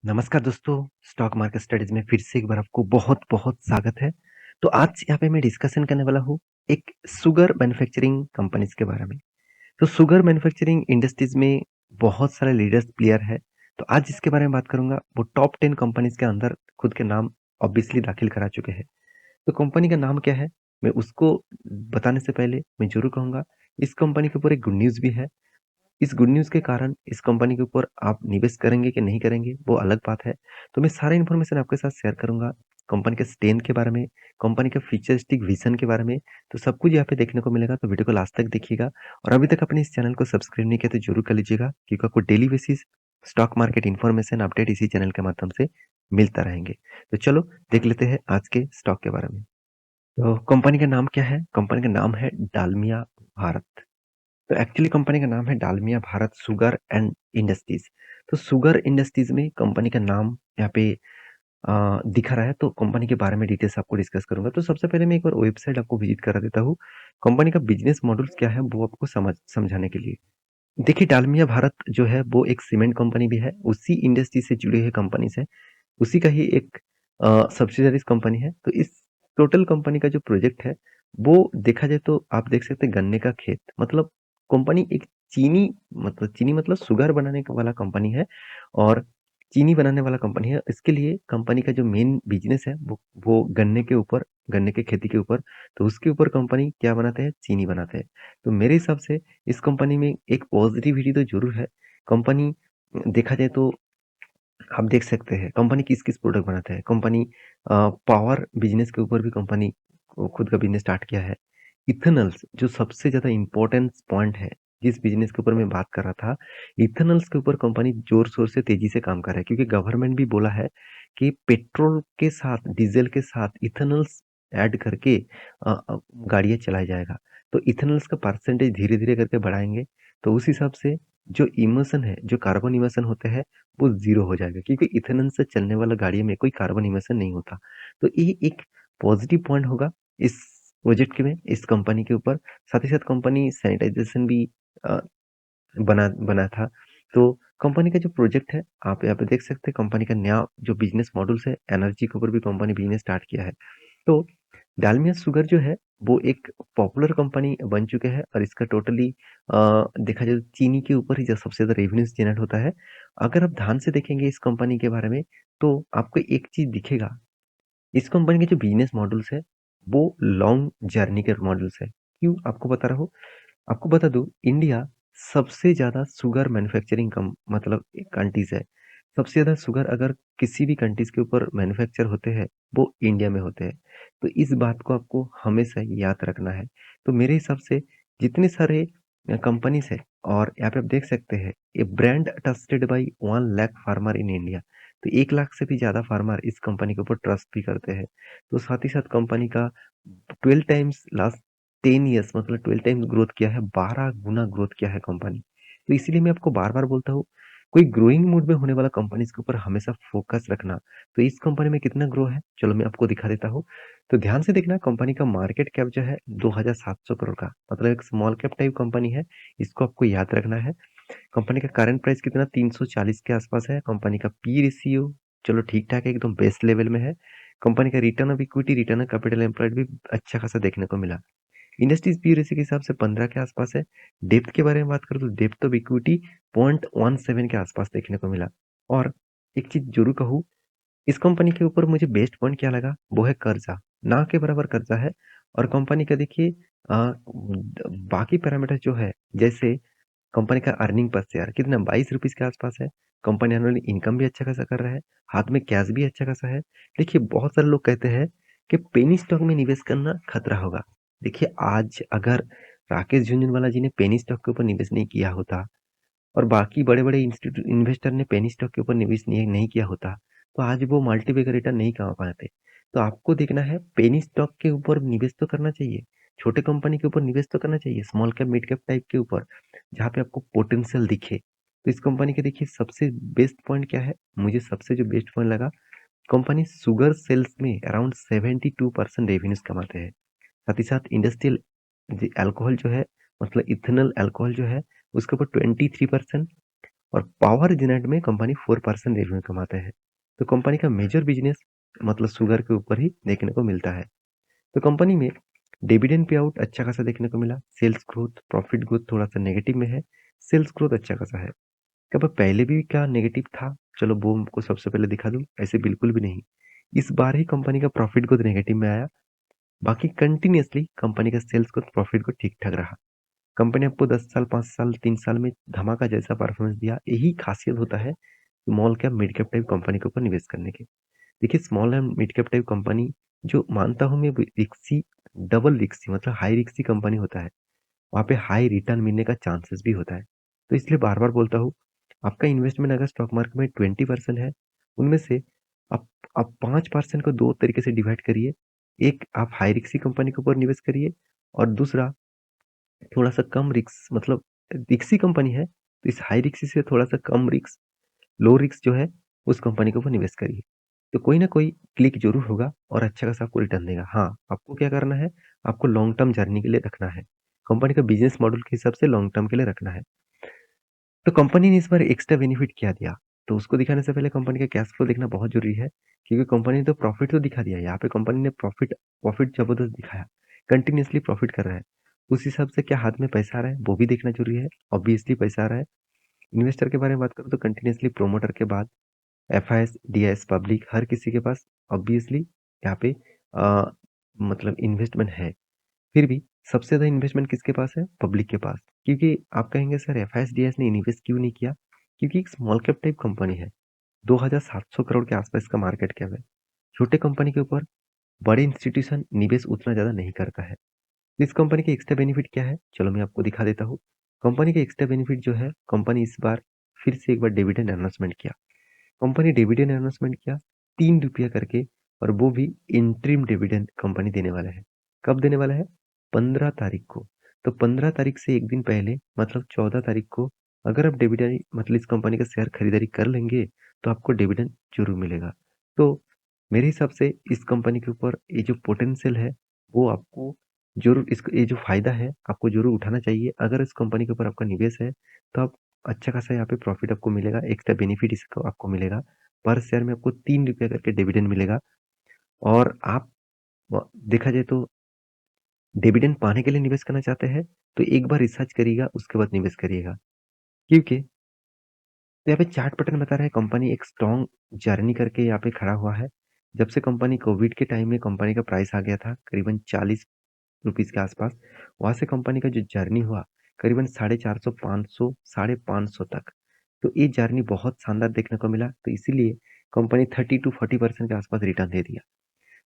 नमस्कार दोस्तों, stock market studies में फिर से एक बार आपको बहुत-बहुत स्वागत है। तो आज यहाँ पे मैं डिस्कशन करने वाला हूँ एक शुगर मैन्युफैक्चरिंग कंपनीज़ के बारे में। तो शुगर मैन्युफैक्चरिंग इंडस्ट्रीज़ में बहुत सारे लीडर्स प्लेयर है। तो आज जिसके बारे में बात करूँगा वो टॉप 10 कंपनीज़ के अंदर खुद के नाम ऑब्वियसली दाखिल करा चुके हैं। तो कंपनी का नाम क्या है? मैं उसको बताने से पहले मैं ज़रूर कहूँगा इस कंपनी के ऊपर एक गुड न्यूज़ भी है। इस गुड न्यूज़ के कारण इस कंपनी के ऊपर आप निवेश करेंगे कि नहीं करेंगे, वो अलग बात है। तो मैं सारा इन्फॉर्मेशन आपके साथ शेयर करूँगा, कंपनी के स्ट्रेंथ के बारे में, कंपनी के फ्यूचरिस्टिक विज़न के बारे में, तो सब कुछ यहाँ पे देखने को मिलेगा, तो वीडियो को लास्ट तक देखिएगा। और अभी तक आपने इस चैनल को सब्सक्राइब नहीं किया तो ज़रूर कर लीजिएगा, क्योंकि आपको daily basis stock market information update इसी चैनल के माध्यम से मिलता रहेंगे। तो चलो देख लेते हैं आज के स्टॉक के बारे में। तो कंपनी का नाम क्या है? कंपनी का नाम है डालमिया भारत। तो एक्चुअली कंपनी का नाम है Dalmia Bharat sugar and industries. तो शुगर इंडस्ट्रीज में कंपनी का नाम यहाँ पे दिखा रहा है। तो कंपनी के बारे में डिटेल्स आपको डिस्कस करूंगा। तो सबसे पहले मैं एक बार वेबसाइट आपको विजिट करा देता हूँ, कंपनी का बिजनेस मॉडल्स क्या है वो आपको समझाने के लिए। देखिए, डालमिया भारत जो है वो एक सीमेंट कंपनी भी है, उसी इंडस्ट्री से जुड़ी हुई कंपनी से, उसी का ही एक सब्सिडरीज कंपनी है। तो इस टोटल कंपनी का जो प्रोजेक्ट है वो देखा जाए तो आप देख सकते हैं गन्ने का खेत, मतलब कंपनी एक चीनी, मतलब चीनी मतलब शुगर बनाने वाला कंपनी है और चीनी बनाने वाला कंपनी है। इसके लिए कंपनी का जो मेन बिजनेस है वो गन्ने के ऊपर, गन्ने के खेती के ऊपर। तो उसके ऊपर कंपनी क्या बनाते हैं? चीनी बनाते हैं। तो मेरे हिसाब से इस कंपनी में एक पॉजिटिविटी तो जरूर है। कंपनी देखा जाए तो आप देख सकते हैं कंपनी किस-किस प्रोडक्ट बनाता है। कंपनी पावर बिज़नेस के ऊपर भी कंपनी खुद का बिज़नेस स्टार्ट किया है। इथेनॉल्स जो सबसे ज़्यादा इम्पोर्टेंट पॉइंट है, जिस बिज़नेस के ऊपर मैं बात कर रहा था, इथेनॉल्स के ऊपर कंपनी ज़ोर-शोर से तेज़ी से काम कर रहा है, क्योंकि गवर्नमेंट भी बोला है कि पेट्रोल के साथ, डीज़ल के साथ इथेनॉल्स ऐड करके गाड़ियाँ चलाया जाएगा। तो इथेनॉल्स का परसेंटेज धीरे-धीरे करके बढ़ाएँगे, तो उस हिसाब से जो इमिशन है, जो कार्बन इमिशन होते हैं वो ज़ीरो हो जाएगा, क्योंकि इथेनॉल से चलने वाला गाड़ियों में कोई कार्बन इमिशन नहीं होता। तो ये एक पॉजिटिव पॉइंट होगा इस प्रोजेक्ट में, इस कंपनी के ऊपर। साथ ही साथ कंपनी सैनिटाइजेशन भी अ, बना था। तो कंपनी का जो प्रोजेक्ट है, आप यहाँ पे देख सकते हैं कंपनी का नया जो बिज़नेस मॉडल्स है, एनर्जी के ऊपर भी कंपनी बिज़नेस स्टार्ट किया है। तो डालमिया शुगर जो है वो एक पॉपुलर कंपनी बन चुके हैं और इसका टोटली देखा जाए तो चीनी के ऊपर ही जो सबसे ज़्यादा रेवेन्यूज़ जनरेट होता है। अगर आप ध्यान से देखेंगे इस कंपनी के बारे में तो आपको एक चीज़ दिखेगा, इस कंपनी के जो बिज़नेस मॉडल्स है वो लॉन्ग जर्नी के मॉडल्स है। क्यों आपको बता रहा हूँ? आपको बता दूँ, इंडिया सबसे ज़्यादा शुगर मैन्युफैक्चरिंग कम मतलब कंट्रीज़ है। सबसे ज़्यादा शुगर अगर किसी भी कंट्रीज़ के ऊपर मैन्युफैक्चर होते हैं, वो इंडिया में होते हैं। तो इस बात को आपको हमेशा याद रखना है। तो मेरे हिसाब से जितने सारे कंपनीज़ हैं और यहाँ पे आप देख सकते हैं, ए brand trusted bye 1 lakh farmer in India. तो 1 लाख से भी ज़्यादा फार्मर इस कंपनी के ऊपर ट्रस्ट भी करते हैं। तो साथ ही साथ कंपनी का 12 टाइम्स लास्ट 10 इयर्स मतलब 12 टाइम्स ग्रोथ किया है, 12 गुना ग्रोथ किया है कंपनी। तो इसीलिए मैं आपको बार-बार बोलता हूँ, कोई ग्रोइंग मोड में होने वाला कंपनीज़ के ऊपर हमेशा फोकस रखना। तो इस कंपनी में कितना ग्रो है, चलो मैं आपको दिखा देता हूँ। तो ध्यान से देखना, कंपनी का मार्केट कैप जो है 2700 करोड़ का, मतलब एक स्मॉल कैप टाइप कंपनी है, इसको आपको याद रखना है। कंपनी का करंट प्राइस कितना 340 के आसपास है। कंपनी का पी रेशियो चलो ठीक-ठाक है, एकदम बेस्ट लेवल में है। कंपनी का return of equity, return of capital employed भी अच्छा खासा देखने को मिला। इंडस्ट्रीज पी रेशियो के हिसाब से 15 के आसपास है। डेप्थ के बारे में बात करूँ तो डेप्थ ऑफ इक्विटी 0.17 के आसपास देखने को मिला। और एक चीज जरूर कहूँ, इस कंपनी के ऊपर मुझे बेस्ट पॉइंट क्या लगा वो है कर्जा, ना के बराबर कर्जा है। और कंपनी का देखिए बाकी पैरामीटर जो है, जैसे कंपनी का अर्निंग पर शेयर कितना 22 रुपीज के आसपास है। कंपनी एनुअली इनकम भी अच्छा खासा कर रहा है, हाथ में कैश भी अच्छा खासा है। देखिए, बहुत सारे लोग कहते हैं कि पेनी स्टॉक में निवेश करना खतरा होगा। देखिए, आज अगर राकेश झुनझुनवाला जी ने पेनी स्टॉक के ऊपर निवेश नहीं किया होता और बाकी बड़े-बड़े इंस्टीट्यूट इन्वेस्टर ने पेनी स्टॉक के ऊपर निवेश नहीं किया होता, तो आज वो मल्टीबैगर रिटर्न नहीं कमा पाते। तो आपको देखना है, पेनी स्टॉक के ऊपर निवेश तो करना चाहिए, छोटे कंपनी के ऊपर निवेश तो करना चाहिए, small cap, mid cap type के ऊपर, जहाँ पे आपको पोटेंशियल दिखे। तो इस कंपनी के देखिए सबसे बेस्ट पॉइंट क्या है, मुझे सबसे जो बेस्ट पॉइंट लगा, कंपनी शुगर सेल्स में अराउंड 72% रेवेन्यूज कमाते हैं। साथ ही साथ इंडस्ट्रियल अल्कोहल जो है, मतलब इथेनॉल अल्कोहल जो है, उसके ऊपर 23% और पावर जेनेट में कंपनी 4% रेवेन्यू कमाते हैं। तो कंपनी का मेजर बिजनेस मतलब शुगर के ऊपर ही देखने को मिलता है। तो कंपनी में डिविडेंड पे आउट अच्छा खासा देखने को मिला। सेल्स ग्रोथ, प्रॉफिट ग्रोथ थोड़ा सा नेगेटिव में है। सेल्स ग्रोथ अच्छा खासा है। क्या पहले भी क्या नेगेटिव था? चलो वो हमको सबसे पहले दिखा दूं। ऐसे बिल्कुल भी नहीं। इस बार ही कंपनी का प्रॉफिट ग्रोथ नेगेटिव में आया। बाकी कंटिन्यूअसली कंपनी का सेल्स ग्रोथ, प्रॉफिट ग्रोथ ठीक ठाक रहा। कंपनी आपको 10 साल, 5 साल, 3 साल में धमाका जैसा परफॉर्मेंस दिया। यही खासियत होता है small cap mid cap type company के ऊपर निवेश करने के। देखिए, small and mid cap type company जो मानता हूँ मैं रिक्सी, डबल रिक्सी मतलब हाई रिक्सी कंपनी होता है। वहाँ पे हाई रिटर्न मिलने का चांसेस भी होता है। तो इसलिए बार बार बोलता हूँ, आपका इन्वेस्टमेंट अगर स्टॉक मार्केट में 20% है, उनमें से आप आप 5% को दो तरीके से डिवाइड करिए। एक आप हाई रिक्सी कंपनी के ऊपर निवेश करिए और दूसरा थोड़ा सा कम रिक्स मतलब रिक्सी कंपनी है तो इस हाई रिक्सी से थोड़ा सा कम रिक्स, लो रिस्क जो है उस कंपनी के ऊपर निवेश करिए। तो कोई ना कोई क्लिक जरूर होगा और अच्छा खासा आपको रिटर्न देगा। हाँ, आपको क्या करना है, आपको लॉन्ग टर्म जर्नी के लिए रखना है। कंपनी का बिजनेस मॉडल के हिसाब से लॉन्ग टर्म के लिए रखना है। तो कंपनी ने इस बार एक्स्ट्रा बेनिफिट क्या दिया, तो उसको दिखाने से पहले कंपनी का कैश फ्लो देखना बहुत जरूरी है। क्योंकि कंपनी ने तो प्रॉफिट तो दिखा दिया, यहाँ पे कंपनी ने प्रॉफिट प्रॉफिट जबरदस्त दिखाया। कंटिन्यूसली प्रॉफिट कर रहा है। उस हिसाब से क्या हाथ में पैसा आ रहा है वो भी देखना जरूरी है। ऑब्वियसली पैसा आ रहा है। इन्वेस्टर के बारे में बात करूँ तो कंटिन्यूसली प्रोमोटर के बाद एफआईएस, डीआईएस, पब्लिक हर किसी के पास ऑब्वियसली यहाँ पे मतलब इन्वेस्टमेंट है। फिर भी सबसे ज़्यादा इन्वेस्टमेंट किसके पास है? पब्लिक के पास। क्योंकि आप कहेंगे सर एफआईएस, डीआईएस ने इन्वेस्ट क्यों नहीं किया? क्योंकि एक स्मॉल कैप टाइप कंपनी है। 2700 करोड़ के आसपास का मार्केट कैप है। छोटे कंपनी के ऊपर बड़े इंस्टीट्यूशन निवेश उतना ज़्यादा नहीं करता है। इस कंपनी के एक्स्ट्रा बेनिफिट क्या है? चलो मैं आपको दिखा देता हूँ। कंपनी के एक्स्ट्रा बेनिफिट जो है, कंपनी इस बार फिर से एक बार डिविडेंड अनाउंसमेंट किया। कंपनी डिविडेंड अनाउंसमेंट किया 3 रुपया करके, और वो भी इंटरिम डिविडेंड कंपनी देने वाला है। कब देने वाला है? 15 तारीख को। तो 15 तारीख से एक दिन पहले मतलब 14 तारीख को अगर आप डिविडेंड मतलब इस कंपनी का शेयर खरीदारी कर लेंगे तो आपको डिविडेंड जरूर मिलेगा। तो मेरे हिसाब से इस कंपनी के ऊपर ये जो पोटेंशियल है वो आपको जरूर, इसका ये जो फायदा है आपको जरूर उठाना चाहिए। अगर इस कंपनी के ऊपर आपका निवेश है तो आप अच्छा खासा यहाँ पे प्रॉफिट आपको मिलेगा। एक्स्ट्रा बेनिफिट इसका आपको मिलेगा। पर शेयर में आपको 3 रुपया करके डिविडेंड मिलेगा। और आप देखा जाए तो डिविडेंड पाने के लिए निवेश करना चाहते हैं तो एक बार रिसर्च करिएगा, उसके बाद निवेश करिएगा। क्योंकि तो यहाँ पे चार्ट पैटर्न बता रहा है कंपनी एक स्ट्रॉन्ग जर्नी करके यहाँ पे खड़ा हुआ है। जब से कंपनी कोविड के टाइम में कंपनी का प्राइस आ गया था करीबन 40 रुपीज के आसपास, वहां से कंपनी का जो जर्नी हुआ करीबन 450, 500, 550 तक। तो ये जर्नी बहुत शानदार देखने को मिला। तो इसीलिए कंपनी 30 to 40% के आसपास रिटर्न दे दिया।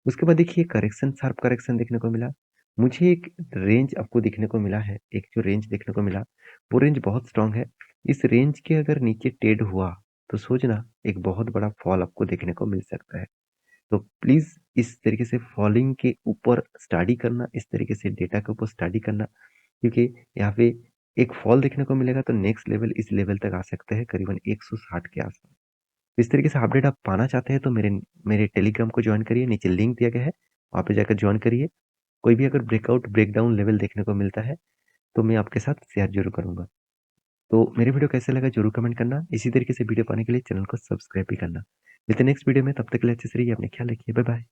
उसके बाद देखिए करेक्शन, शार्प करेक्शन देखने को मिला। मुझे एक रेंज आपको देखने को मिला है, एक जो रेंज देखने को मिला वो रेंज बहुत स्ट्रांग है। इस रेंज के अगर नीचे ट्रेड हुआ तो सोचना एक बहुत बड़ा फॉल आपको देखने को मिल सकता है। तो प्लीज इस तरीके से फॉलिंग के ऊपर स्टडी करना, इस तरीके से डेटा के ऊपर स्टडी करना। क्योंकि यहाँ पे एक फॉल देखने को मिलेगा तो नेक्स्ट लेवल इस लेवल तक आ सकते हैं करीबन 160 के आसपास। इस तरीके से अपडेट आप पाना चाहते हैं तो मेरे मेरे टेलीग्राम को ज्वाइन करिए, नीचे लिंक दिया गया है, वहाँ पे जाकर ज्वाइन करिए। कोई भी अगर ब्रेकआउट ब्रेकडाउन लेवल देखने को मिलता है तो मैं आपके साथ शेयर जरूर करूंगा। तो मेरे वीडियो कैसे लगा जरूर कमेंट करना। इसी तरीके से वीडियो पाने के लिए चैनल को सब्सक्राइब भी करना। मिलते हैं नेक्स्ट वीडियो में, तब तक के लिए अच्छे से रहिए, अपने ख्याल रखिए, बाय बाय।